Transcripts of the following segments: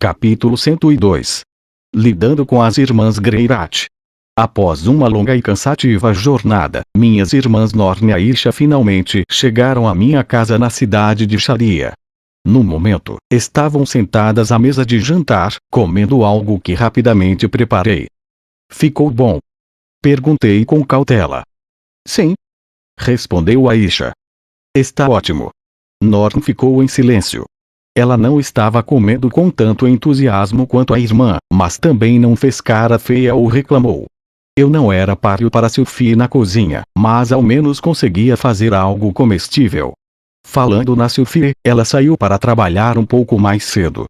Capítulo 102. Lidando com as irmãs Greirat. Após uma longa e cansativa jornada, minhas irmãs Norn e Aisha finalmente chegaram à minha casa na cidade de Sharia. No momento, estavam sentadas à mesa de jantar, comendo algo que rapidamente preparei. Ficou bom? Perguntei com cautela. Sim, respondeu Aisha. Está ótimo. Norn ficou em silêncio. Ela não estava comendo com tanto entusiasmo quanto a irmã, mas também não fez cara feia ou reclamou. Eu não era páreo para Sophie na cozinha, mas ao menos conseguia fazer algo comestível. Falando na Sophie, ela saiu para trabalhar um pouco mais cedo.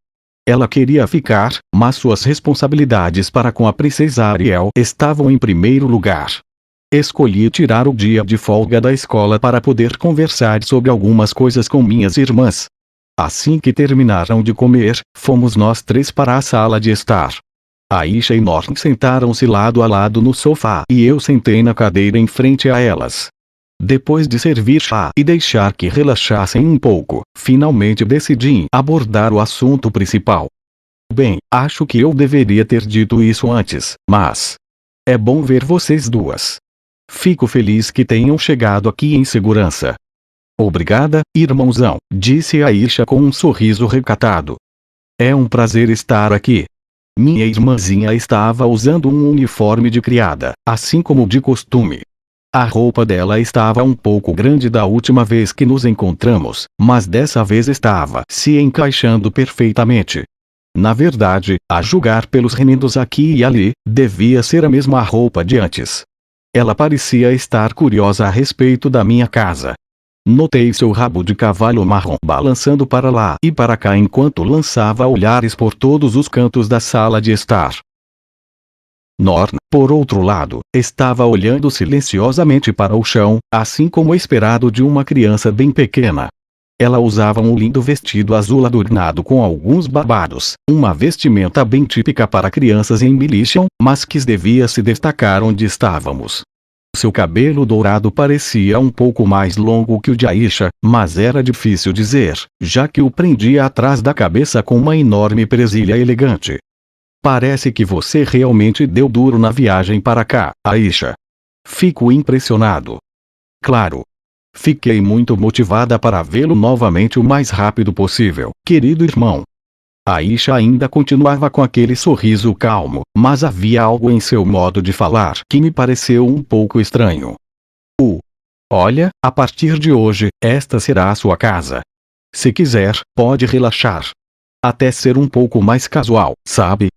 Ela queria ficar, mas suas responsabilidades para com a princesa Ariel estavam em primeiro lugar. Escolhi tirar o dia de folga da escola para poder conversar sobre algumas coisas com minhas irmãs. Assim que terminaram de comer, fomos nós três para a sala de estar. Aisha e Norn sentaram-se lado a lado no sofá e eu sentei na cadeira em frente a elas. Depois de servir chá e deixar que relaxassem um pouco, finalmente decidi abordar o assunto principal. Bem, acho que eu deveria ter dito isso antes, mas é bom ver vocês duas. Fico feliz que tenham chegado aqui em segurança. Obrigada, irmãozão, disse Aisha com um sorriso recatado. É um prazer estar aqui. Minha irmãzinha estava usando um uniforme de criada, assim como de costume. A roupa dela estava um pouco grande da última vez que nos encontramos, mas dessa vez estava se encaixando perfeitamente. Na verdade, a julgar pelos remendos aqui e ali, devia ser a mesma roupa de antes. Ela parecia estar curiosa a respeito da minha casa. Notei seu rabo de cavalo marrom balançando para lá e para cá enquanto lançava olhares por todos os cantos da sala de estar. Norn, por outro lado, estava olhando silenciosamente para o chão, assim como esperado de uma criança bem pequena. Ela usava um lindo vestido azul adornado com alguns babados, uma vestimenta bem típica para crianças em Militian, mas que devia se destacar onde estávamos. Seu cabelo dourado parecia um pouco mais longo que o de Aisha, mas era difícil dizer, já que o prendia atrás da cabeça com uma enorme presilha elegante. Parece que você realmente deu duro na viagem para cá, Aisha. Fico impressionado. Claro. Fiquei muito motivada para vê-lo novamente o mais rápido possível, querido irmão. Aisha ainda continuava com aquele sorriso calmo, mas havia algo em seu modo de falar que me pareceu um pouco estranho. Olha, a partir de hoje, esta será a sua casa. Se quiser, pode relaxar. Até ser um pouco mais casual, sabe?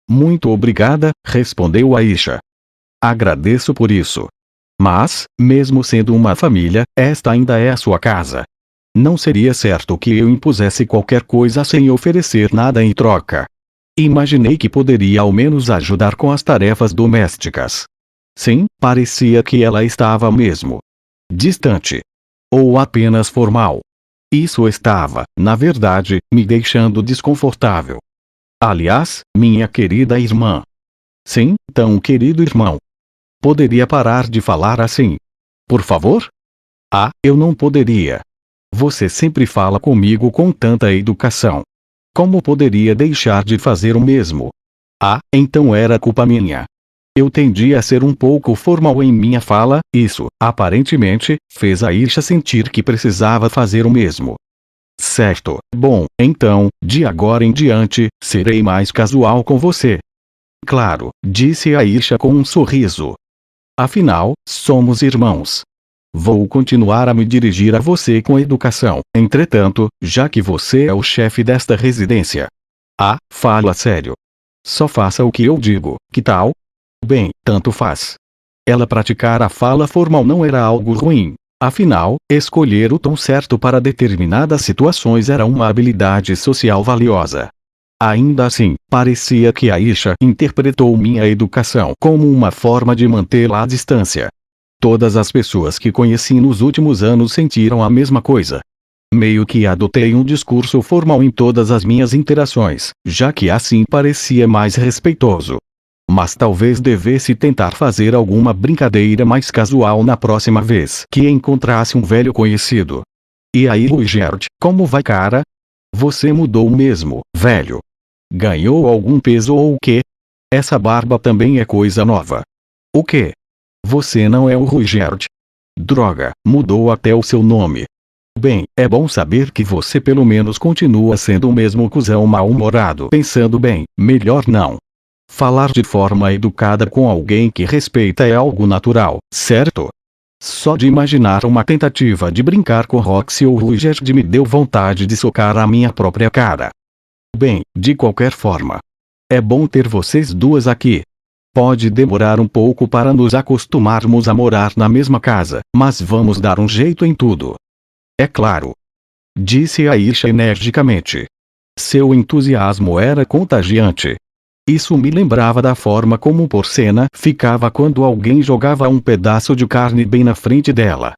Muito obrigada, respondeu Aisha. Agradeço por isso. Mas, mesmo sendo uma família, esta ainda é a sua casa. Não seria certo que eu impusesse qualquer coisa sem oferecer nada em troca. Imaginei que poderia ao menos ajudar com as tarefas domésticas. Sim, parecia que ela estava mesmo distante. Ou apenas formal. Isso estava, na verdade, me deixando desconfortável. Aliás, minha querida irmã. Sim, tão querido irmão. Poderia parar de falar assim? Por favor? Eu não poderia. Você sempre fala comigo com tanta educação. Como poderia deixar de fazer o mesmo? Então era culpa minha. Eu tendi a ser um pouco formal em minha fala, isso, aparentemente, fez Aisha sentir que precisava fazer o mesmo. Certo, bom, então, de agora em diante, serei mais casual com você. Claro, disse Aisha com um sorriso. Afinal, somos irmãos. Vou continuar a me dirigir a você com educação, entretanto, já que você é o chefe desta residência. Fala sério. Só faça o que eu digo, que tal? Bem, tanto faz. Ela praticar a fala formal não era algo ruim. Afinal, escolher o tom certo para determinadas situações era uma habilidade social valiosa. Ainda assim, parecia que Aisha interpretou minha educação como uma forma de mantê-la à distância. Todas as pessoas que conheci nos últimos anos sentiram a mesma coisa. Meio que adotei um discurso formal em todas as minhas interações, já que assim parecia mais respeitoso. Mas talvez devesse tentar fazer alguma brincadeira mais casual na próxima vez que encontrasse um velho conhecido. E aí, Ruigerd, como vai, cara? Você mudou mesmo, velho. Ganhou algum peso ou o quê? Essa barba também é coisa nova. O quê? Você não é o Ruigerd? Droga, mudou até o seu nome. Bem, é bom saber que você pelo menos continua sendo o mesmo cuzão mal-humorado. Pensando bem, melhor não. Falar de forma educada com alguém que respeita é algo natural, certo? Só de imaginar uma tentativa de brincar com Roxy ou Ruigerd me deu vontade de socar a minha própria cara. Bem, de qualquer forma. É bom ter vocês duas aqui. Pode demorar um pouco para nos acostumarmos a morar na mesma casa, mas vamos dar um jeito em tudo. É claro. Disse Aisha energicamente. Seu entusiasmo era contagiante. Isso me lembrava da forma como Porcena ficava quando alguém jogava um pedaço de carne bem na frente dela.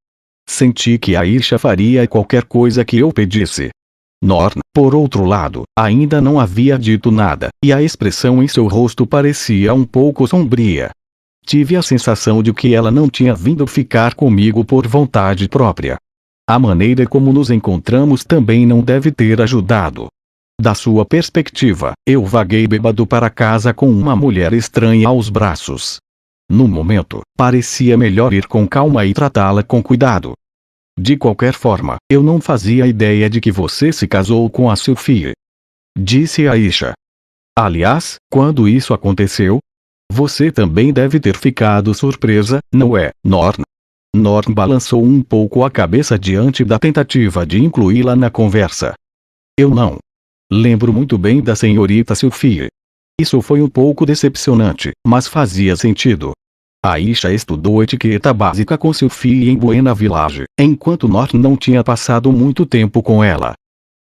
Senti que Aisha faria qualquer coisa que eu pedisse. Norn, por outro lado, ainda não havia dito nada, e a expressão em seu rosto parecia um pouco sombria. Tive a sensação de que ela não tinha vindo ficar comigo por vontade própria. A maneira como nos encontramos também não deve ter ajudado. Da sua perspectiva, eu vaguei bêbado para casa com uma mulher estranha aos braços. No momento, parecia melhor ir com calma e tratá-la com cuidado. De qualquer forma, eu não fazia ideia de que você se casou com a Sophie. Disse Aisha. Aliás, quando isso aconteceu? Você também deve ter ficado surpresa, não é, Norn? Norn balançou um pouco a cabeça diante da tentativa de incluí-la na conversa. Eu não. Lembro muito bem da senhorita Sophie. Isso foi um pouco decepcionante, mas fazia sentido. Aisha estudou etiqueta básica com Sophie em Buena Village, enquanto Norn não tinha passado muito tempo com ela.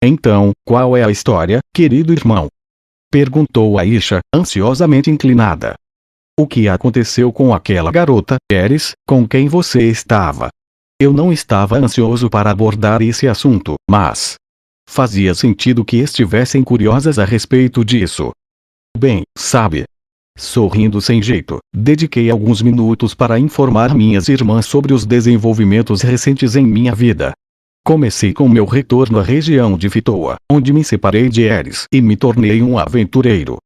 Então, qual é a história, querido irmão? Perguntou Aisha, ansiosamente inclinada. O que aconteceu com aquela garota, Eris, com quem você estava? Eu não estava ansioso para abordar esse assunto, mas fazia sentido que estivessem curiosas a respeito disso. Bem, sabe? Sorrindo sem jeito, dediquei alguns minutos para informar minhas irmãs sobre os desenvolvimentos recentes em minha vida. Comecei com meu retorno à região de Vitoa, onde me separei de Eris e me tornei um aventureiro.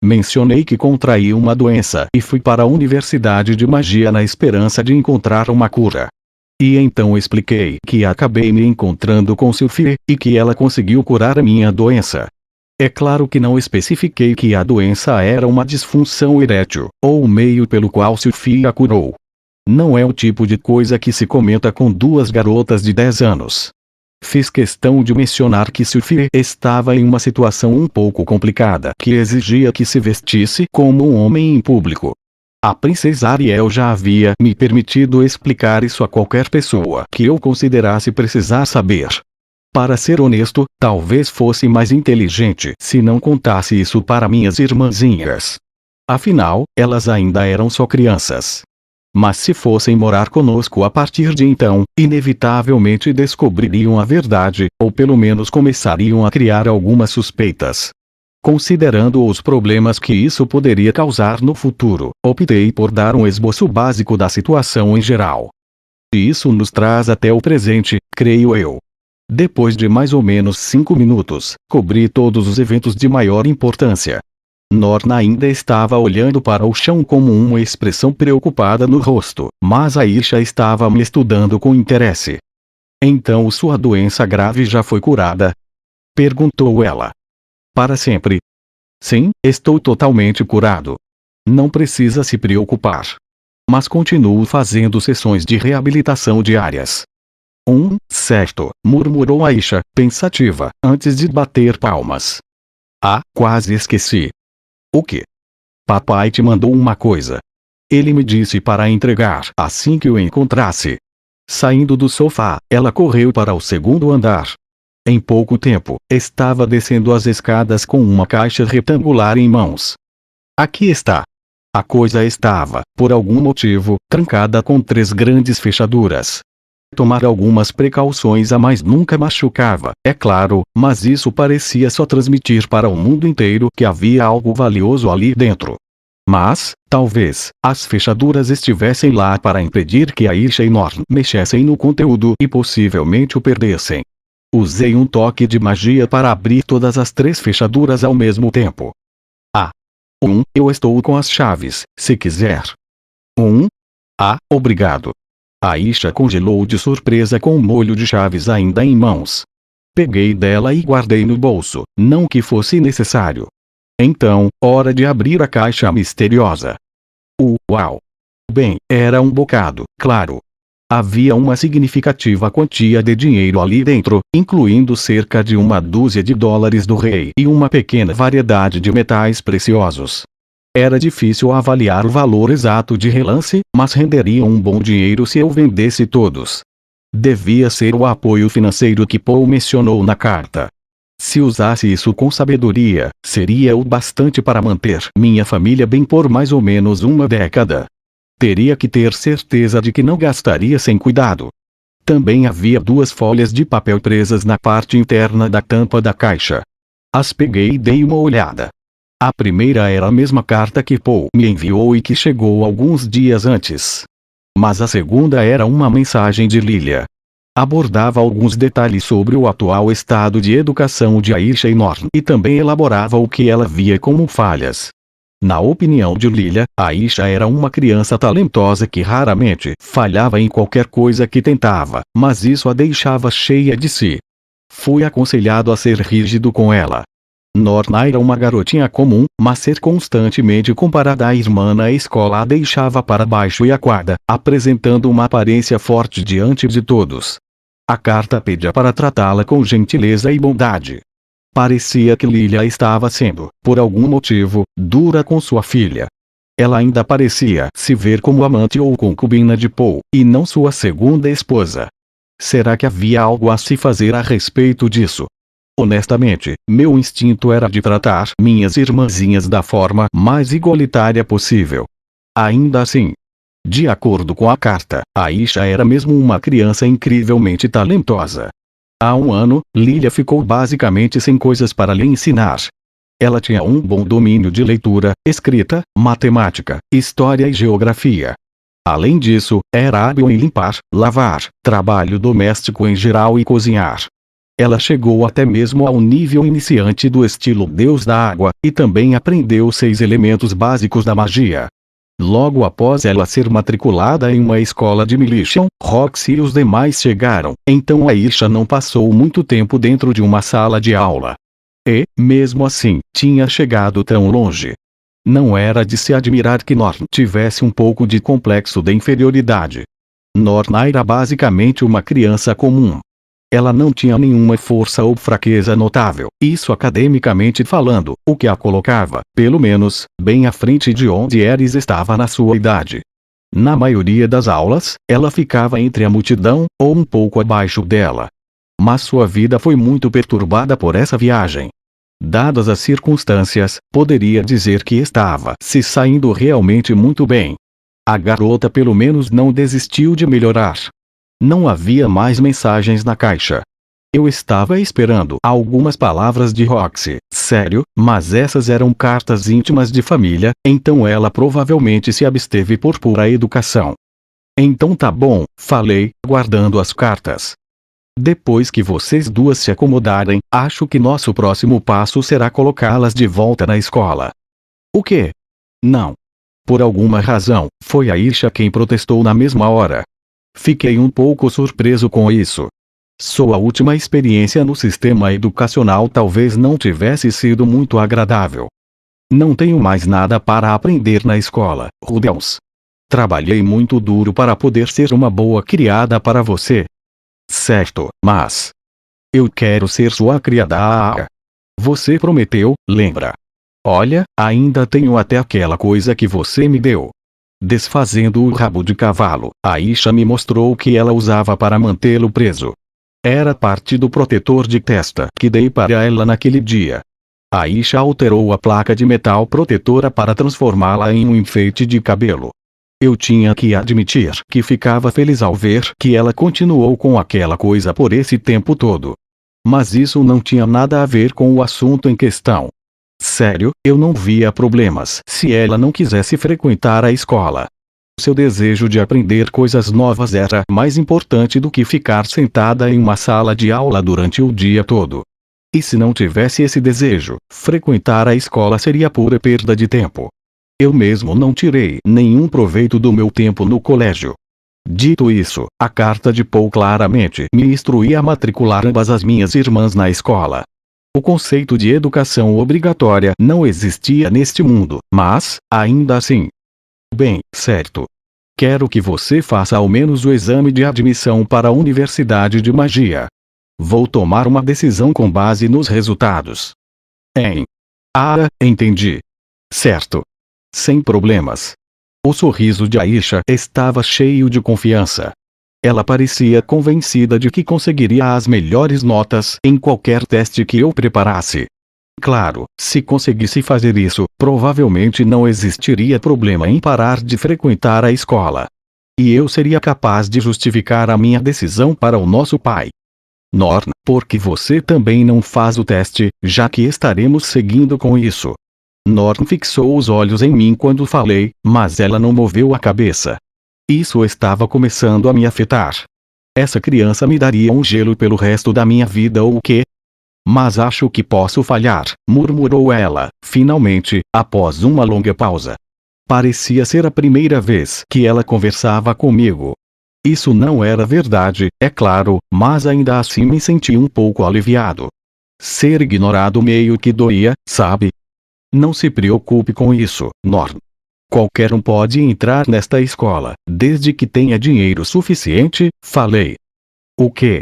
Mencionei que contraí uma doença e fui para a Universidade de Magia na esperança de encontrar uma cura. E então expliquei que acabei me encontrando com Sophie, e que ela conseguiu curar a minha doença. É claro que não especifiquei que a doença era uma disfunção erétil, ou o meio pelo qual Sophie a curou. Não é o tipo de coisa que se comenta com duas garotas de 10 anos. Fiz questão de mencionar que Sophie estava em uma situação um pouco complicada que exigia que se vestisse como um homem em público. A princesa Ariel já havia me permitido explicar isso a qualquer pessoa que eu considerasse precisar saber. Para ser honesto, talvez fosse mais inteligente se não contasse isso para minhas irmãzinhas. Afinal, elas ainda eram só crianças. Mas se fossem morar conosco a partir de então, inevitavelmente descobririam a verdade, ou pelo menos começariam a criar algumas suspeitas. Considerando os problemas que isso poderia causar no futuro, optei por dar um esboço básico da situação em geral. E isso nos traz até o presente, creio eu. Depois de mais ou menos 5 minutos, cobri todos os eventos de maior importância. Norn ainda estava olhando para o chão com uma expressão preocupada no rosto, mas Aisha estava me estudando com interesse. Então sua doença grave já foi curada? Perguntou ela. Para sempre. Sim, estou totalmente curado. Não precisa se preocupar. Mas continuo fazendo sessões de reabilitação diárias. Certo, murmurou Aisha, pensativa, antes de bater palmas. Ah, quase esqueci. O quê? Papai te mandou uma coisa. Ele me disse para entregar assim que o encontrasse. Saindo do sofá, ela correu para o segundo andar. Em pouco tempo, estava descendo as escadas com uma caixa retangular em mãos. Aqui está. A coisa estava, por algum motivo, trancada com 3 grandes fechaduras. Tomar algumas precauções a mais nunca machucava, é claro, mas isso parecia só transmitir para o mundo inteiro que havia algo valioso ali dentro. Mas, talvez, as fechaduras estivessem lá para impedir que Aisha e Norn mexessem no conteúdo e possivelmente o perdessem. Usei um toque de magia para abrir todas as 3 fechaduras ao mesmo tempo. Eu estou com as chaves, se quiser. Obrigado. Aisha congelou de surpresa com o molho de chaves ainda em mãos. Peguei dela e guardei no bolso, não que fosse necessário. Então, hora de abrir a caixa misteriosa. Uau! Bem, era um bocado, claro. Havia uma significativa quantia de dinheiro ali dentro, incluindo cerca de uma dúzia de dólares do rei e uma pequena variedade de metais preciosos. Era difícil avaliar o valor exato de relance, mas renderia um bom dinheiro se eu vendesse todos. Devia ser o apoio financeiro que Paul mencionou na carta. Se usasse isso com sabedoria, seria o bastante para manter minha família bem por mais ou menos uma década. Teria que ter certeza de que não gastaria sem cuidado. Também havia 2 folhas de papel presas na parte interna da tampa da caixa. As peguei e dei uma olhada. A primeira era a mesma carta que Paul me enviou e que chegou alguns dias antes. Mas a segunda era uma mensagem de Lilia. Abordava alguns detalhes sobre o atual estado de educação de Aisha e Norn e também elaborava o que ela via como falhas. Na opinião de Lilia, Aisha era uma criança talentosa que raramente falhava em qualquer coisa que tentava, mas isso a deixava cheia de si. Fui aconselhado a ser rígido com ela. Norna era uma garotinha comum, mas ser constantemente comparada à irmã na escola a deixava para baixo e acuada, apresentando uma aparência forte diante de todos. A carta pedia para tratá-la com gentileza e bondade. Parecia que Lilia estava sendo, por algum motivo, dura com sua filha. Ela ainda parecia se ver como amante ou concubina de Paul, e não sua segunda esposa. Será que havia algo a se fazer a respeito disso? Honestamente, meu instinto era de tratar minhas irmãzinhas da forma mais igualitária possível. Ainda assim, de acordo com a carta, Aisha era mesmo uma criança incrivelmente talentosa. Há um ano, Lilia ficou basicamente sem coisas para lhe ensinar. Ela tinha um bom domínio de leitura, escrita, matemática, história e geografia. Além disso, era hábil em limpar, lavar, trabalho doméstico em geral e cozinhar. Ela chegou até mesmo ao nível iniciante do estilo Deus da Água, e também aprendeu 6 elementos básicos da magia. Logo após ela ser matriculada em uma escola de Militian, Roxy e os demais chegaram, então Aisha não passou muito tempo dentro de uma sala de aula. E, mesmo assim, tinha chegado tão longe. Não era de se admirar que Norn tivesse um pouco de complexo de inferioridade. Norn era basicamente uma criança comum. Ela não tinha nenhuma força ou fraqueza notável, isso academicamente falando, o que a colocava, pelo menos, bem à frente de onde Ares estava na sua idade. Na maioria das aulas, ela ficava entre a multidão, ou um pouco abaixo dela. Mas sua vida foi muito perturbada por essa viagem. Dadas as circunstâncias, poderia dizer que estava se saindo realmente muito bem. A garota pelo menos não desistiu de melhorar. Não havia mais mensagens na caixa. Eu estava esperando algumas palavras de Roxy, sério, mas essas eram cartas íntimas de família, então ela provavelmente se absteve por pura educação. Então tá bom, falei, guardando as cartas. Depois que vocês duas se acomodarem, acho que nosso próximo passo será colocá-las de volta na escola. O quê? Não. Por alguma razão, foi Aisha quem protestou na mesma hora. Fiquei um pouco surpreso com isso. Sua última experiência no sistema educacional talvez não tivesse sido muito agradável. Não tenho mais nada para aprender na escola, Rudels. Trabalhei muito duro para poder ser uma boa criada para você. Certo, mas eu quero ser sua criada. Você prometeu, lembra? Olha, ainda tenho até aquela coisa que você me deu. Desfazendo o rabo de cavalo, Aisha me mostrou o que ela usava para mantê-lo preso. Era parte do protetor de testa que dei para ela naquele dia. Aisha alterou a placa de metal protetora para transformá-la em um enfeite de cabelo. Eu tinha que admitir que ficava feliz ao ver que ela continuou com aquela coisa por esse tempo todo. Mas isso não tinha nada a ver com o assunto em questão. Sério, eu não via problemas se ela não quisesse frequentar a escola. Seu desejo de aprender coisas novas era mais importante do que ficar sentada em uma sala de aula durante o dia todo. E se não tivesse esse desejo, frequentar a escola seria pura perda de tempo. Eu mesmo não tirei nenhum proveito do meu tempo no colégio. Dito isso, a carta de Paul claramente me instruía a matricular ambas as minhas irmãs na escola. O conceito de educação obrigatória não existia neste mundo, mas, ainda assim. Bem, certo. Quero que você faça ao menos o exame de admissão para a Universidade de Magia. Vou tomar uma decisão com base nos resultados. Entendi. Certo. Sem problemas. O sorriso de Aisha estava cheio de confiança. Ela parecia convencida de que conseguiria as melhores notas em qualquer teste que eu preparasse. Claro, se conseguisse fazer isso, provavelmente não existiria problema em parar de frequentar a escola. E eu seria capaz de justificar a minha decisão para o nosso pai. Norn, por que você também não faz o teste, já que estaremos seguindo com isso? Norn fixou os olhos em mim quando falei, mas ela não moveu a cabeça. Isso estava começando a me afetar. Essa criança me daria um gelo pelo resto da minha vida ou o quê? Mas acho que posso falhar, murmurou ela, finalmente, após uma longa pausa. Parecia ser a primeira vez que ela conversava comigo. Isso não era verdade, é claro, mas ainda assim me senti um pouco aliviado. Ser ignorado meio que doía, sabe? Não se preocupe com isso, Norn. Qualquer um pode entrar nesta escola, desde que tenha dinheiro suficiente, falei. O quê?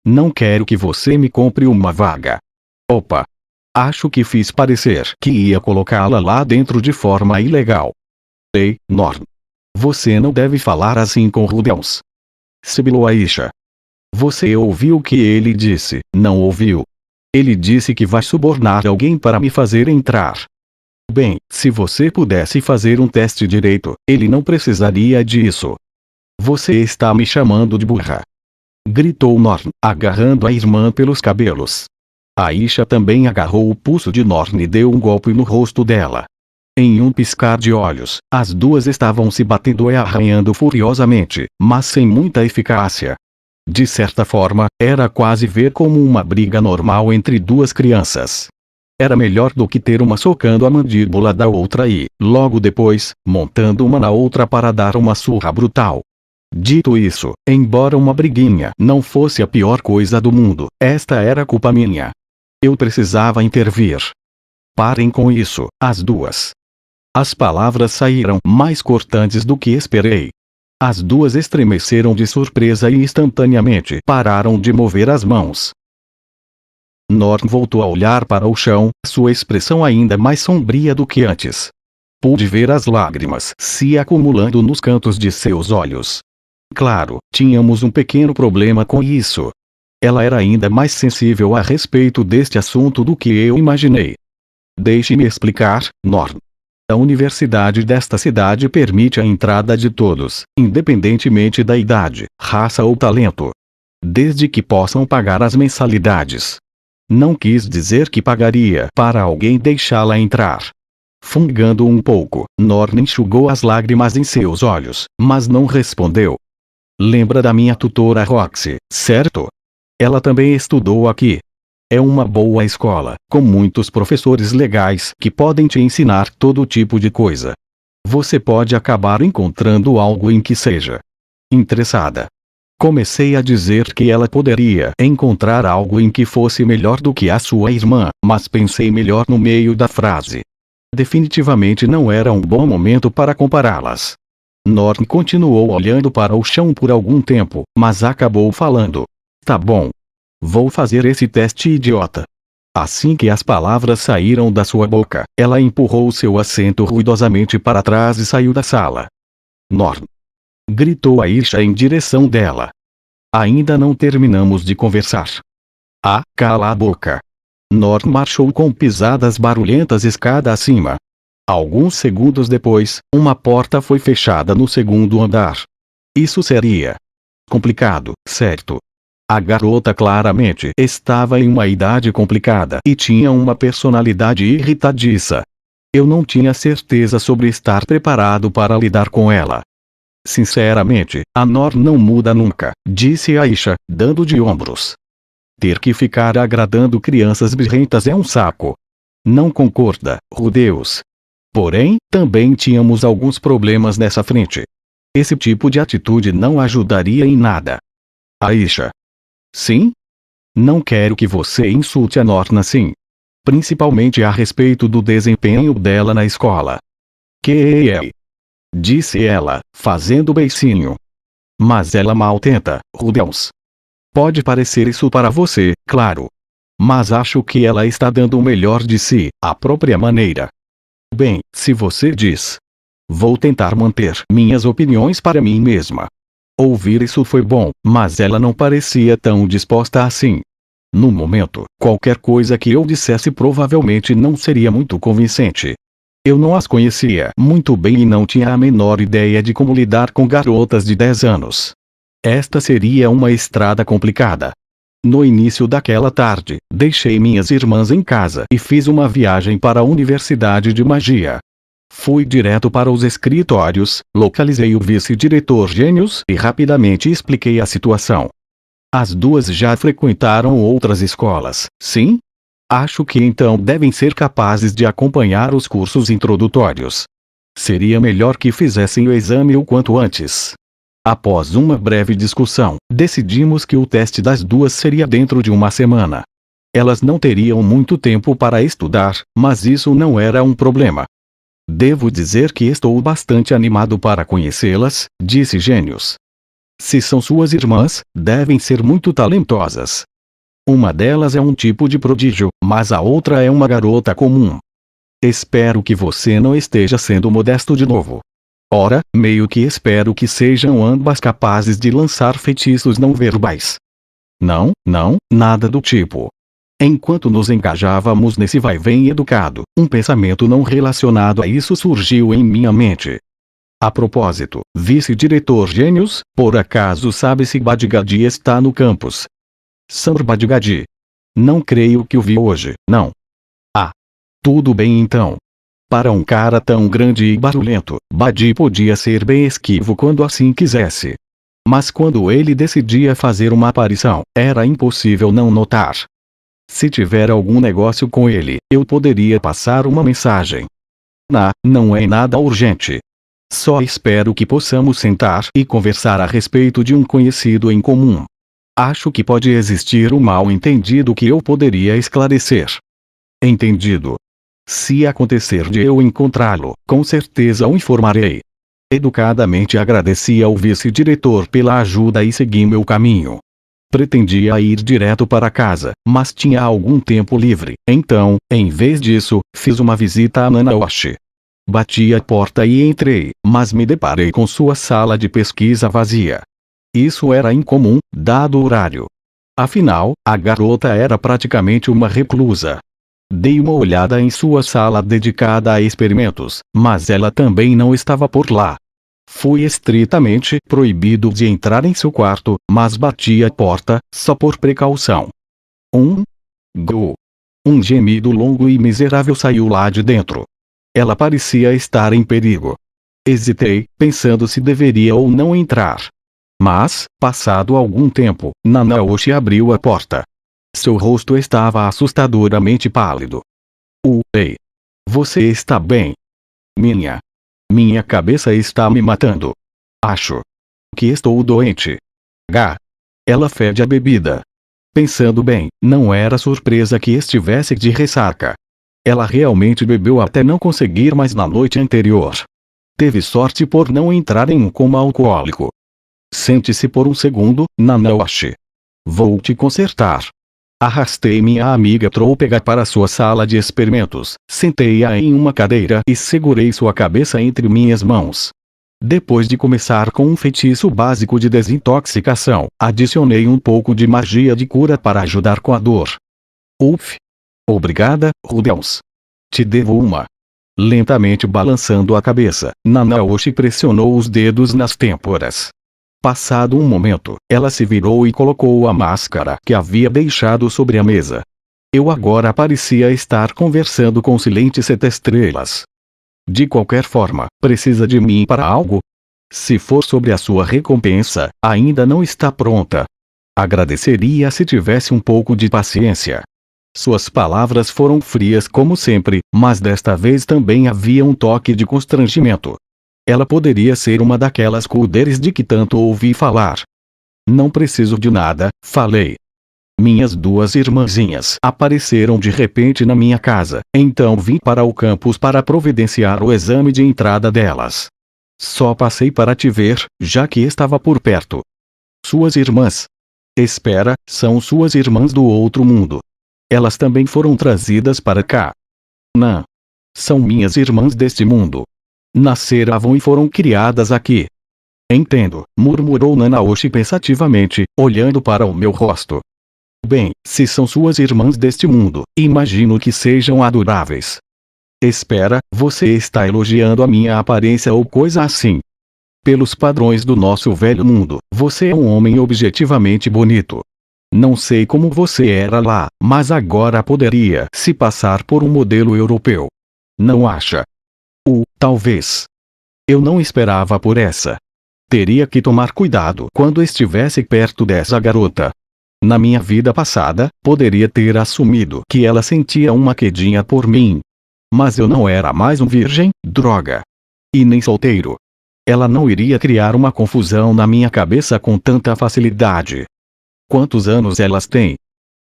Não quero que você me compre uma vaga. Opa! Acho que fiz parecer que ia colocá-la lá dentro de forma ilegal. Ei, Norn. Você não deve falar assim com Rudels. Sibilou Aisha. Você ouviu o que ele disse, não ouviu? Ele disse que vai subornar alguém para me fazer entrar. Bem, se você pudesse fazer um teste direito, ele não precisaria disso. Você está me chamando de burra. Gritou Norn, agarrando a irmã pelos cabelos. Aisha também agarrou o pulso de Norn e deu um golpe no rosto dela. Em um piscar de olhos, as duas estavam se batendo e arranhando furiosamente, mas sem muita eficácia. De certa forma, era quase ver como uma briga normal entre duas crianças. Era melhor do que ter uma socando a mandíbula da outra e, logo depois, montando uma na outra para dar uma surra brutal. Dito isso, embora uma briguinha não fosse a pior coisa do mundo, esta era culpa minha. Eu precisava intervir. Parem com isso, as duas. As palavras saíram mais cortantes do que esperei. As duas estremeceram de surpresa e instantaneamente pararam de mover as mãos. Norn voltou a olhar para o chão, sua expressão ainda mais sombria do que antes. Pude ver as lágrimas se acumulando nos cantos de seus olhos. Claro, tínhamos um pequeno problema com isso. Ela era ainda mais sensível a respeito deste assunto do que eu imaginei. Deixe-me explicar, Norn. A universidade desta cidade permite a entrada de todos, independentemente da idade, raça ou talento. Desde que possam pagar as mensalidades. Não quis dizer que pagaria para alguém deixá-la entrar. Fungando um pouco, Norn enxugou as lágrimas em seus olhos, mas não respondeu. Lembra da minha tutora Roxy, certo? Ela também estudou aqui. É uma boa escola, com muitos professores legais que podem te ensinar todo tipo de coisa. Você pode acabar encontrando algo em que seja interessada. Comecei a dizer que ela poderia encontrar algo em que fosse melhor do que a sua irmã, mas pensei melhor no meio da frase. Definitivamente não era um bom momento para compará-las. Norn continuou olhando para o chão por algum tempo, mas acabou falando. Tá bom. Vou fazer esse teste idiota. Assim que as palavras saíram da sua boca, ela empurrou seu assento ruidosamente para trás e saiu da sala. Norn. Gritou Aisha em direção dela. Ainda não terminamos de conversar. Cala a boca. Norn marchou com pisadas barulhentas escada acima. Alguns segundos depois, uma porta foi fechada no segundo andar. Isso seria complicado, certo? A garota claramente estava em uma idade complicada e tinha uma personalidade irritadiça. Eu não tinha certeza sobre estar preparado para lidar com ela. Sinceramente, a Nor não muda nunca, disse Aisha, dando de ombros. Ter que ficar agradando crianças birrentas é um saco. Não concorda, Rudeus? Porém, também tínhamos alguns problemas nessa frente. Esse tipo de atitude não ajudaria em nada. Aisha. Sim? Não quero que você insulte a Norna assim. Principalmente a respeito do desempenho dela na escola. Que é? Disse ela, fazendo beicinho. Mas ela mal tenta, Rudeus. Pode parecer isso para você, claro. Mas acho que ela está dando o melhor de si, à própria maneira. Bem, se você diz. Vou tentar manter minhas opiniões para mim mesma. Ouvir isso foi bom, mas ela não parecia tão disposta assim. No momento, qualquer coisa que eu dissesse provavelmente não seria muito convincente. Eu não as conhecia muito bem e não tinha a menor ideia de como lidar com garotas de 10 anos. Esta seria uma estrada complicada. No início daquela tarde, deixei minhas irmãs em casa e fiz uma viagem para a Universidade de Magia. Fui direto para os escritórios, localizei o vice-diretor Gênios e rapidamente expliquei a situação. As duas já frequentaram outras escolas, sim? Acho que então devem ser capazes de acompanhar os cursos introdutórios. Seria melhor que fizessem o exame o quanto antes. Após uma breve discussão, decidimos que o teste das duas seria dentro de uma semana. Elas não teriam muito tempo para estudar, mas isso não era um problema. Devo dizer que estou bastante animado para conhecê-las, disse Gênios. Se são suas irmãs, devem ser muito talentosas. Uma delas é um tipo de prodígio, mas a outra é uma garota comum. Espero que você não esteja sendo modesto de novo. Ora, meio que espero que sejam ambas capazes de lançar feitiços não verbais. Não, nada do tipo. Enquanto nos engajávamos nesse vai-vem educado, um pensamento não relacionado a isso surgiu em minha mente. A propósito, vice-diretor Gênios, por acaso sabe se Badgadi está no campus? Sr. Badgadi. Não creio que o vi hoje, não. Ah. Tudo bem então. Para um cara tão grande e barulhento, Badi podia ser bem esquivo quando assim quisesse. Mas quando ele decidia fazer uma aparição, era impossível não notar. Se tiver algum negócio com ele, eu poderia passar uma mensagem. Não é nada urgente. Só espero que possamos sentar e conversar a respeito de um conhecido em comum. Acho que pode existir um mal-entendido que eu poderia esclarecer. Entendido. Se acontecer de eu encontrá-lo, com certeza o informarei. Educadamente agradeci ao vice-diretor pela ajuda e segui meu caminho. Pretendia ir direto para casa, mas tinha algum tempo livre, então, em vez disso, fiz uma visita a Nanaoshi. Bati a porta e entrei, mas me deparei com sua sala de pesquisa vazia. Isso era incomum, dado o horário. Afinal, a garota era praticamente uma reclusa. Dei uma olhada em sua sala dedicada a experimentos, mas ela também não estava por lá. Fui estritamente proibido de entrar em seu quarto, mas bati a porta, só por precaução. Um gemido longo e miserável saiu lá de dentro. Ela parecia estar em perigo. Hesitei, pensando se deveria ou não entrar. Mas, passado algum tempo, Nanaoshi abriu a porta. Seu rosto estava assustadoramente pálido. Ei! Você está bem? Minha cabeça está me matando. Acho que estou doente. Ela fede a bebida. Pensando bem, não era surpresa que estivesse de ressaca. Ela realmente bebeu até não conseguir mais na noite anterior. Teve sorte por não entrar em um coma alcoólico. Sente-se por um segundo, Nanaoshi. Vou te consertar. Arrastei minha amiga trôpega para sua sala de experimentos, sentei-a em uma cadeira e segurei sua cabeça entre minhas mãos. Depois de começar com um feitiço básico de desintoxicação, adicionei um pouco de magia de cura para ajudar com a dor. Obrigada, Rudeus. Te devo uma. Lentamente balançando a cabeça, Nanaoshi pressionou os dedos nas têmporas. Passado um momento, ela se virou e colocou a máscara que havia deixado sobre a mesa. Eu agora parecia estar conversando com Silente Sete Estrelas. De qualquer forma, precisa de mim para algo? Se for sobre a sua recompensa, ainda não está pronta. Agradeceria se tivesse um pouco de paciência. Suas palavras foram frias como sempre, mas desta vez também havia um toque de constrangimento. Ela poderia ser uma daquelas cuderes de que tanto ouvi falar. Não preciso de nada, falei. Minhas duas irmãzinhas apareceram de repente na minha casa, então vim para o campus para providenciar o exame de entrada delas. Só passei para te ver, já que estava por perto. Suas irmãs? Espera, são suas irmãs do outro mundo. Elas também foram trazidas para cá. Não. São minhas irmãs deste mundo. Nasceram e foram criadas aqui. Entendo, murmurou Nanaoshi pensativamente, olhando para o meu rosto. Bem, se são suas irmãs deste mundo, imagino que sejam adoráveis. Espera, você está elogiando a minha aparência ou coisa assim? Pelos padrões do nosso velho mundo, você é um homem objetivamente bonito. Não sei como você era lá, mas agora poderia se passar por um modelo europeu. Não acha? Talvez. Eu não esperava por essa. Teria que tomar cuidado quando estivesse perto dessa garota. Na minha vida passada, poderia ter assumido que ela sentia uma quedinha por mim. Mas eu não era mais um virgem, droga. E nem solteiro. Ela não iria criar uma confusão na minha cabeça com tanta facilidade. Quantos anos elas têm?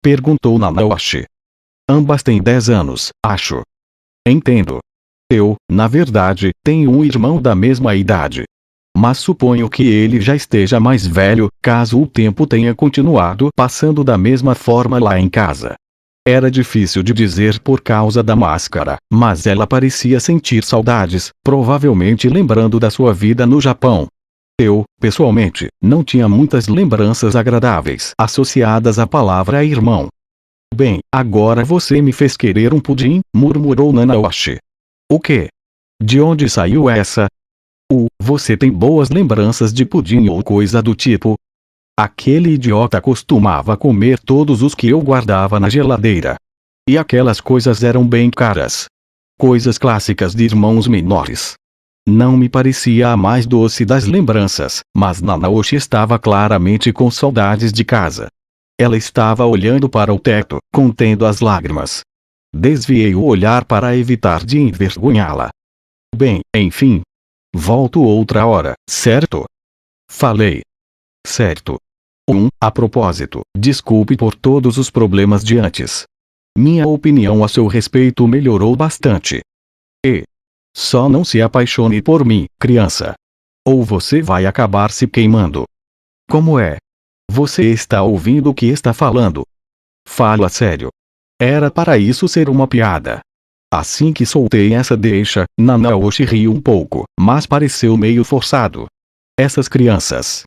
Perguntou Nanaoshi. Ambas têm 10 anos, acho. Entendo. Eu, na verdade, tenho um irmão da mesma idade. Mas suponho que ele já esteja mais velho, caso o tempo tenha continuado passando da mesma forma lá em casa. Era difícil de dizer por causa da máscara, mas ela parecia sentir saudades, provavelmente lembrando da sua vida no Japão. Eu, pessoalmente, não tinha muitas lembranças agradáveis associadas à palavra irmão. Bem, agora você me fez querer um pudim, murmurou Nanaoshi. O quê? De onde saiu essa? Você tem boas lembranças de pudim ou coisa do tipo? Aquele idiota costumava comer todos os que eu guardava na geladeira. E aquelas coisas eram bem caras. Coisas clássicas de irmãos menores. Não me parecia a mais doce das lembranças, mas Nanaoshi estava claramente com saudades de casa. Ela estava olhando para o teto, contendo as lágrimas. Desviei o olhar para evitar de envergonhá-la. Bem, enfim. Volto outra hora, certo? Falei. Certo. A propósito, desculpe por todos os problemas de antes. Minha opinião a seu respeito melhorou bastante. Só não se apaixone por mim, criança. Ou você vai acabar se queimando. Como é? Você está ouvindo o que está falando? Fala sério. Era para isso ser uma piada. Assim que soltei essa deixa, Nanaoshi riu um pouco, mas pareceu meio forçado. Essas crianças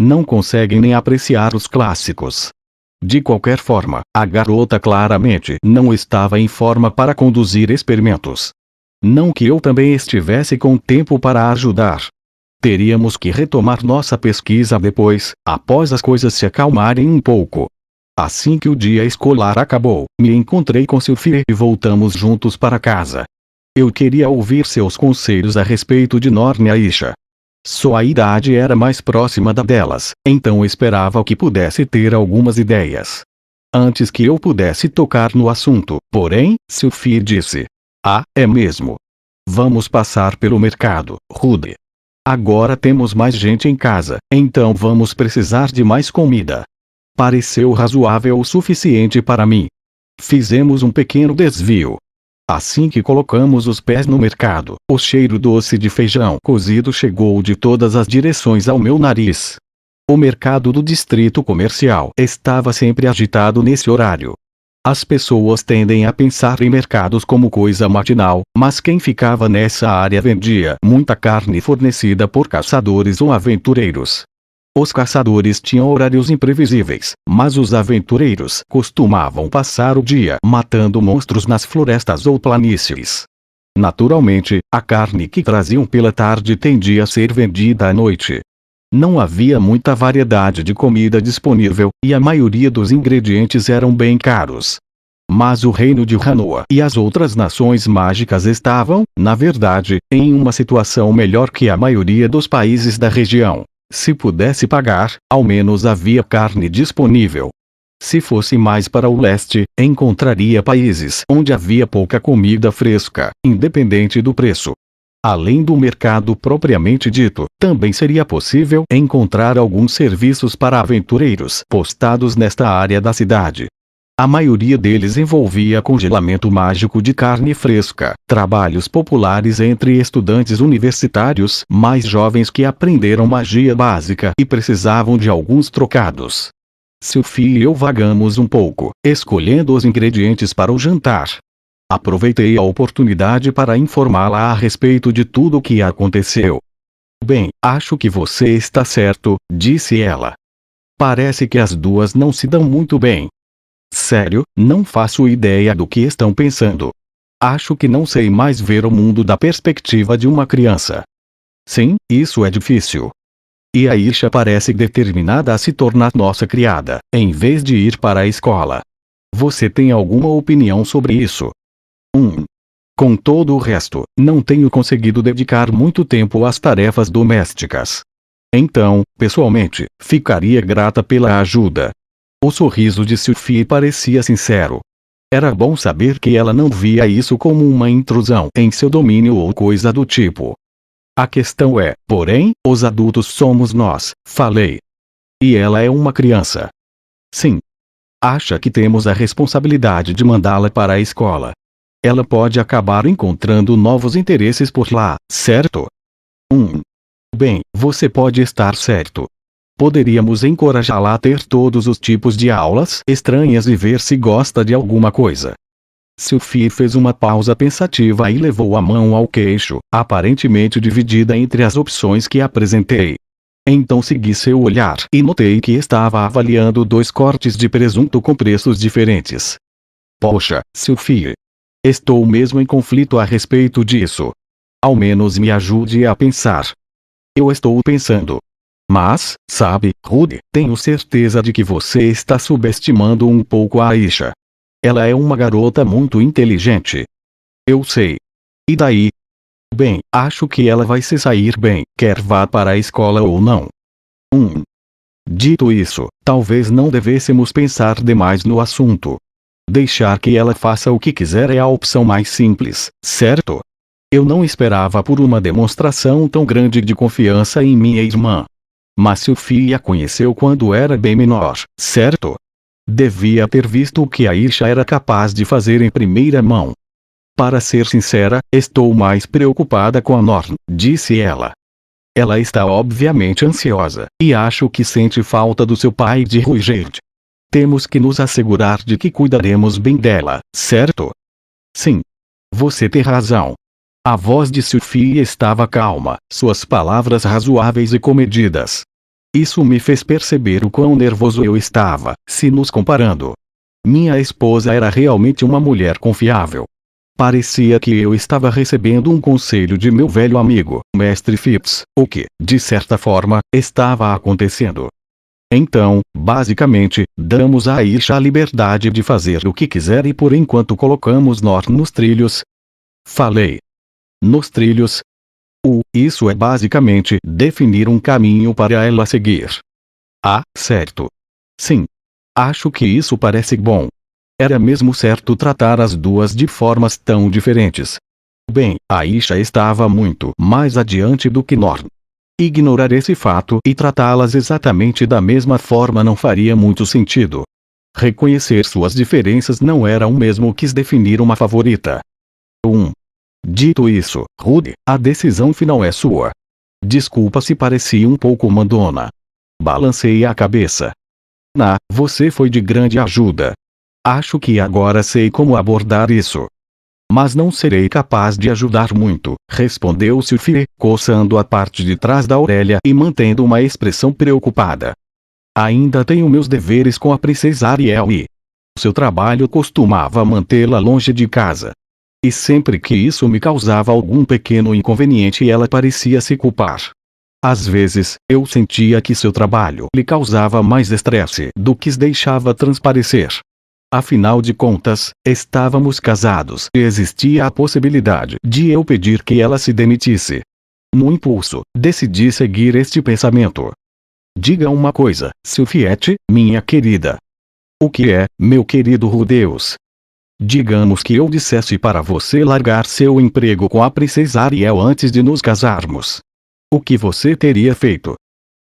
não conseguem nem apreciar os clássicos. De qualquer forma, a garota claramente não estava em forma para conduzir experimentos. Não que eu também estivesse com tempo para ajudar. Teríamos que retomar nossa pesquisa depois, após as coisas se acalmarem um pouco. Assim que o dia escolar acabou, me encontrei com Sophie e voltamos juntos para casa. Eu queria ouvir seus conselhos a respeito de Norn e Aisha. Sua idade era mais próxima da delas, então esperava que pudesse ter algumas ideias. Antes que eu pudesse tocar no assunto, porém, Sophie disse: é mesmo. Vamos passar pelo mercado, Rude. Agora temos mais gente em casa, então vamos precisar de mais comida. Pareceu razoável o suficiente para mim. Fizemos um pequeno desvio. Assim que colocamos os pés no mercado, o cheiro doce de feijão cozido chegou de todas as direções ao meu nariz. O mercado do distrito comercial estava sempre agitado nesse horário. As pessoas tendem a pensar em mercados como coisa matinal, mas quem ficava nessa área vendia muita carne fornecida por caçadores ou aventureiros. Os caçadores tinham horários imprevisíveis, mas os aventureiros costumavam passar o dia matando monstros nas florestas ou planícies. Naturalmente, a carne que traziam pela tarde tendia a ser vendida à noite. Não havia muita variedade de comida disponível, e a maioria dos ingredientes eram bem caros. Mas o reino de Hanoa e as outras nações mágicas estavam, na verdade, em uma situação melhor que a maioria dos países da região. Se pudesse pagar, ao menos havia carne disponível. Se fosse mais para o leste, encontraria países onde havia pouca comida fresca, independente do preço. Além do mercado propriamente dito, também seria possível encontrar alguns serviços para aventureiros postados nesta área da cidade. A maioria deles envolvia congelamento mágico de carne fresca, trabalhos populares entre estudantes universitários mais jovens que aprenderam magia básica e precisavam de alguns trocados. Sophie e eu vagamos um pouco, escolhendo os ingredientes para o jantar. Aproveitei a oportunidade para informá-la a respeito de tudo o que aconteceu. Bem, acho que você está certo, disse ela. Parece que as duas não se dão muito bem. Sério, não faço ideia do que estão pensando. Acho que não sei mais ver o mundo da perspectiva de uma criança. Sim, isso é difícil. E a Isha parece determinada a se tornar nossa criada, em vez de ir para a escola. Você tem alguma opinião sobre isso? Com todo o resto, não tenho conseguido dedicar muito tempo às tarefas domésticas. Então, pessoalmente, ficaria grata pela ajuda. O sorriso de Sophie parecia sincero. Era bom saber que ela não via isso como uma intrusão em seu domínio ou coisa do tipo. A questão é, porém, os adultos somos nós, falei. E ela é uma criança. Sim. Acha que temos a responsabilidade de mandá-la para a escola. Ela pode acabar encontrando novos interesses por lá, certo? Bem, você pode estar certo. Poderíamos encorajá-la a ter todos os tipos de aulas estranhas e ver se gosta de alguma coisa. Sophie fez uma pausa pensativa e levou a mão ao queixo, aparentemente dividida entre as opções que apresentei. Então segui seu olhar e notei que estava avaliando 2 cortes de presunto com preços diferentes. Poxa, Sophie. Estou mesmo em conflito a respeito disso. Ao menos me ajude a pensar. Eu estou pensando. Mas, sabe, Rudy, tenho certeza de que você está subestimando um pouco a Aisha. Ela é uma garota muito inteligente. Eu sei. E daí? Bem, acho que ela vai se sair bem, quer vá para a escola ou não. Dito isso, talvez não devêssemos pensar demais no assunto. Deixar que ela faça o que quiser é a opção mais simples, certo? Eu não esperava por uma demonstração tão grande de confiança em minha irmã. Mas Sophie a conheceu quando era bem menor, certo? Devia ter visto o que a Aisha era capaz de fazer em primeira mão. Para ser sincera, estou mais preocupada com a Norn, disse ela. Ela está obviamente ansiosa, e acho que sente falta do seu pai de Ruigerd. Temos que nos assegurar de que cuidaremos bem dela, certo? Sim. Você tem razão. A voz de Sophie estava calma, suas palavras razoáveis e comedidas. Isso me fez perceber o quão nervoso eu estava, se nos comparando. Minha esposa era realmente uma mulher confiável. Parecia que eu estava recebendo um conselho de meu velho amigo, Mestre Phipps, o que, de certa forma, estava acontecendo. Então, basicamente, damos a Aisha a liberdade de fazer o que quiser e por enquanto colocamos Norn nos trilhos. Falei. Nos trilhos? Isso é basicamente definir um caminho para ela seguir. Ah, certo. Sim. Acho que isso parece bom. Era mesmo certo tratar as duas de formas tão diferentes. Bem, Aisha estava muito mais adiante do que Norn. Ignorar esse fato e tratá-las exatamente da mesma forma não faria muito sentido. Reconhecer suas diferenças não era o mesmo que definir uma favorita. Dito isso, Rudy, a decisão final é sua. Desculpa se pareci um pouco mandona. Balancei a cabeça. Você foi de grande ajuda. Acho que agora sei como abordar isso. Mas não serei capaz de ajudar muito, respondeu Sophie, coçando a parte de trás da orelha e mantendo uma expressão preocupada. Ainda tenho meus deveres com a princesa Ariel e seu trabalho costumava mantê-la longe de casa. E sempre que isso me causava algum pequeno inconveniente ela parecia se culpar. Às vezes, eu sentia que seu trabalho lhe causava mais estresse do que deixava transparecer. Afinal de contas, estávamos casados e existia a possibilidade de eu pedir que ela se demitisse. No impulso, decidi seguir este pensamento. Diga uma coisa, Sylphiette, minha querida. O que é, meu querido Rudeus? Digamos que eu dissesse para você largar seu emprego com a princesa Ariel antes de nos casarmos. O que você teria feito?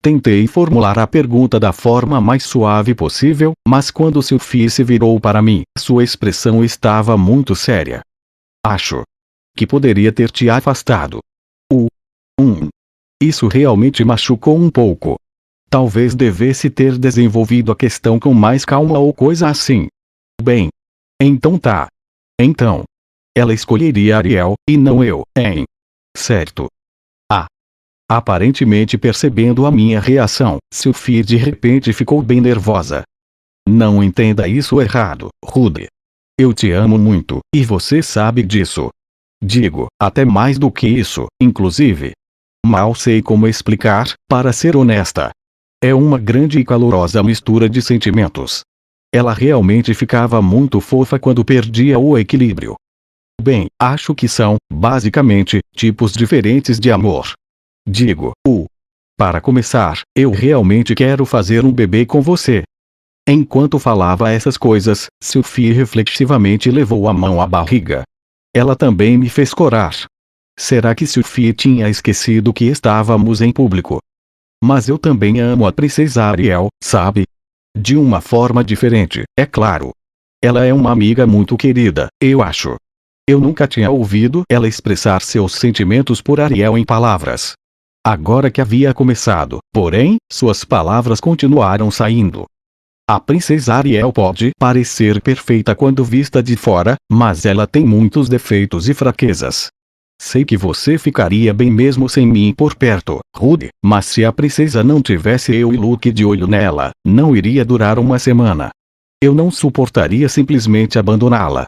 Tentei formular a pergunta da forma mais suave possível, mas quando Sylphie se virou para mim, sua expressão estava muito séria. Acho que poderia ter te afastado. Isso realmente machucou um pouco. Talvez devesse ter desenvolvido a questão com mais calma ou coisa assim. Bem. Então tá. Então. Ela escolheria Ariel, e não eu, hein? Certo. Aparentemente percebendo a minha reação, Sylphie de repente ficou bem nervosa. Não entenda isso errado, Rude. Eu te amo muito, e você sabe disso. Digo, até mais do que isso, inclusive. Mal sei como explicar, para ser honesta. É uma grande e calorosa mistura de sentimentos. Ela realmente ficava muito fofa quando perdia o equilíbrio. Bem, acho que são, basicamente, tipos diferentes de amor. Digo, para começar, eu realmente quero fazer um bebê com você. Enquanto falava essas coisas, Sylphie reflexivamente levou a mão à barriga. Ela também me fez corar. Será que Sylphie tinha esquecido que estávamos em público? Mas eu também amo a princesa Ariel, sabe? De uma forma diferente, é claro. Ela é uma amiga muito querida, eu acho. Eu nunca tinha ouvido ela expressar seus sentimentos por Ariel em palavras. Agora que havia começado, porém, suas palavras continuaram saindo. A princesa Ariel pode parecer perfeita quando vista de fora, mas ela tem muitos defeitos e fraquezas. Sei que você ficaria bem mesmo sem mim por perto, Rude, mas se a princesa não tivesse eu e Luke de olho nela, não iria durar uma semana. Eu não suportaria simplesmente abandoná-la.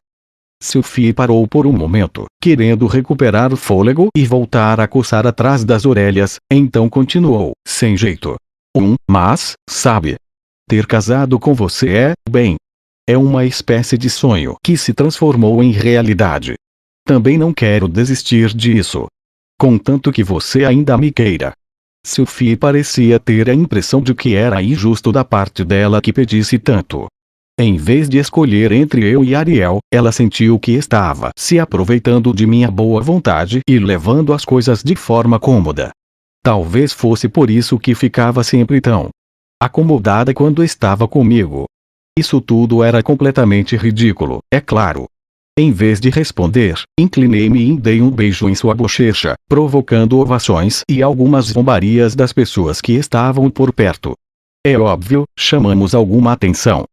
Sylphie parou por um momento, querendo recuperar o fôlego e voltar a coçar atrás das orelhas, então continuou, sem jeito. Mas, sabe? Ter casado com você é uma espécie de sonho que se transformou em realidade. Também não quero desistir disso. Contanto que você ainda me queira. Sylphie parecia ter a impressão de que era injusto da parte dela que pedisse tanto. Em vez de escolher entre eu e Ariel, ela sentiu que estava se aproveitando de minha boa vontade e levando as coisas de forma cômoda. Talvez fosse por isso que ficava sempre tão acomodada quando estava comigo. Isso tudo era completamente ridículo, é claro. Em vez de responder, inclinei-me e dei um beijo em sua bochecha, provocando ovações e algumas zombarias das pessoas que estavam por perto. É óbvio, chamamos alguma atenção.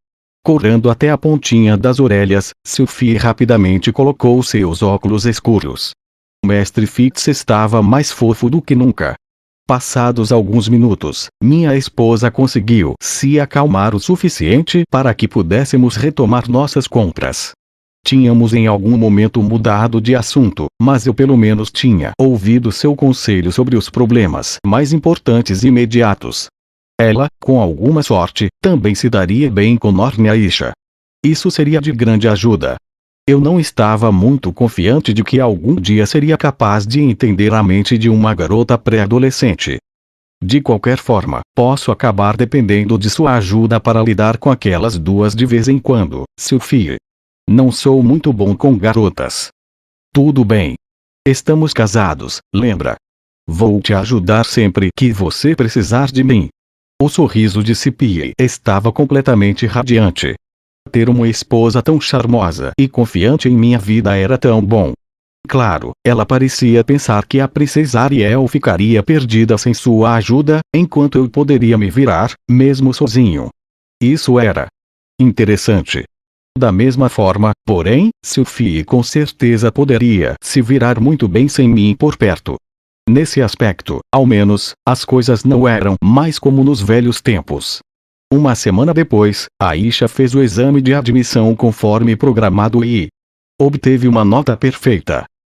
Correndo até a pontinha das orelhas, Sylphie rapidamente colocou seus óculos escuros. O mestre Fix estava mais fofo do que nunca. Passados alguns minutos, minha esposa conseguiu se acalmar o suficiente para que pudéssemos retomar nossas compras. Tínhamos em algum momento mudado de assunto, mas eu pelo menos tinha ouvido seu conselho sobre os problemas mais importantes e imediatos. Ela, com alguma sorte, também se daria bem com Norniaisha. Isso seria de grande ajuda. Eu não estava muito confiante de que algum dia seria capaz de entender a mente de uma garota pré-adolescente. De qualquer forma, posso acabar dependendo de sua ajuda para lidar com aquelas duas de vez em quando, Sylphie. Não sou muito bom com garotas. Tudo bem. Estamos casados, lembra? Vou te ajudar sempre que você precisar de mim. O sorriso de Sylphie estava completamente radiante. Ter uma esposa tão charmosa e confiante em minha vida era tão bom. Claro, ela parecia pensar que a princesa Ariel ficaria perdida sem sua ajuda, enquanto eu poderia me virar, mesmo sozinho. Isso era interessante. Da mesma forma, porém, Sylphie com certeza poderia se virar muito bem sem mim por perto. Nesse aspecto, ao menos, as coisas não eram mais como nos velhos tempos. Uma semana depois, Aisha fez o exame de admissão conforme programado e obteve uma nota perfeita.